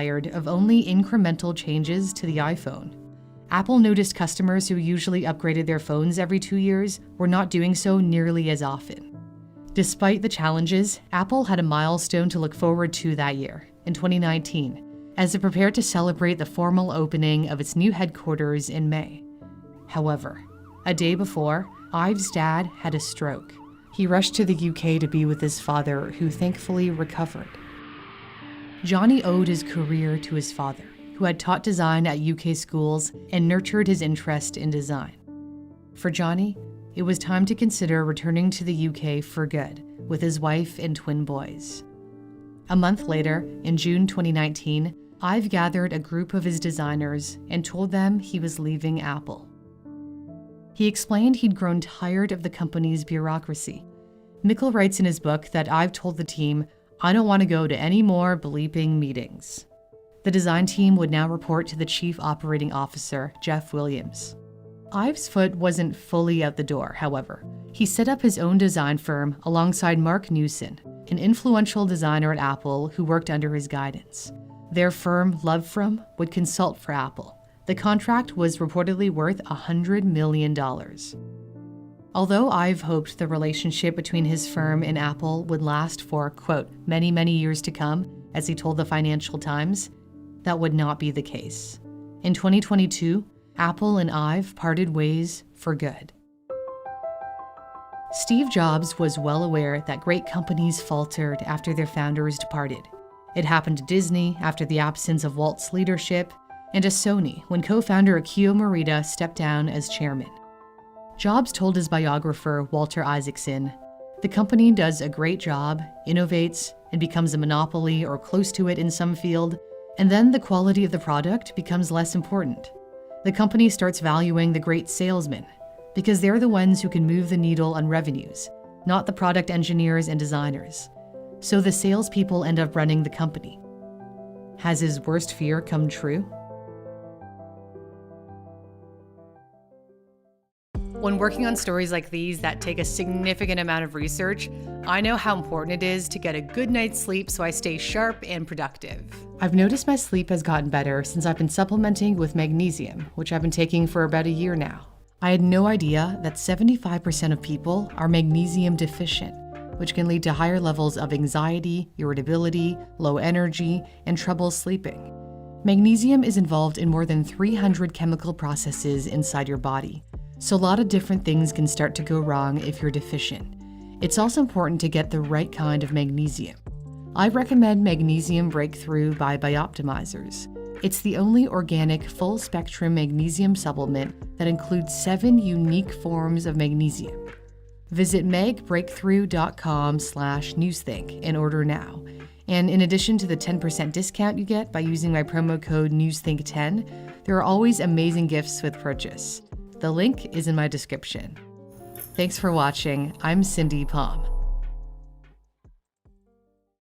tired of only incremental changes to the iPhone. Apple noticed customers who usually upgraded their phones every 2 years were not doing so nearly as often. Despite the challenges, Apple had a milestone to look forward to that year, in 2019, as it prepared to celebrate the formal opening of its new headquarters in May. However, a day before, Ives' dad had a stroke. He rushed to the UK to be with his father, who thankfully recovered. Johnny owed his career to his father, who had taught design at UK schools and nurtured his interest in design. For Johnny, it was time to consider returning to the UK for good, with his wife and twin boys. A month later, in June 2019, Ives gathered a group of his designers and told them he was leaving Apple. He explained he'd grown tired of the company's bureaucracy. Mikkel writes in his book that Ives told the team, "I don't want to go to any more bleeping meetings." The design team would now report to the chief operating officer, Jeff Williams. Ives' foot wasn't fully out the door, however. He set up his own design firm alongside Mark Newson, an influential designer at Apple who worked under his guidance. Their firm, Lovefrom, would consult for Apple. The contract was reportedly worth $100 million. Although Ives hoped the relationship between his firm and Apple would last for, quote, many, many years to come, as he told the Financial Times, that would not be the case. In 2022, Apple and Ives parted ways for good. Steve Jobs was well aware that great companies faltered after their founders departed. It happened to Disney after the absence of Walt's leadership, and to Sony when co-founder Akio Morita stepped down as chairman. Jobs told his biographer, Walter Isaacson, "The company does a great job, innovates, and becomes a monopoly or close to it in some field, and then the quality of the product becomes less important. The company starts valuing the great salesmen, because they're the ones who can move the needle on revenues, not the product engineers and designers. So the salespeople end up running the company." Has his worst fear come true? When working on stories like these that take a significant amount of research, I know how important it is to get a good night's sleep so I stay sharp and productive. I've noticed my sleep has gotten better since I've been supplementing with magnesium, which I've been taking for about a year now. I had no idea that 75% of people are magnesium deficient, which can lead to higher levels of anxiety, irritability, low energy, and trouble sleeping. Magnesium is involved in more than 300 chemical processes inside your body. So a lot of different things can start to go wrong if you're deficient. It's also important to get the right kind of magnesium. I recommend Magnesium Breakthrough by Bioptimizers. It's the only organic full-spectrum magnesium supplement that includes 7 unique forms of magnesium. Visit megbreakthrough.com/newsthink and order now. And in addition to the 10% discount you get by using my promo code NEWSTHINK10, there are always amazing gifts with purchase. The link is in my description. Thanks for watching. I'm Cindy Palm.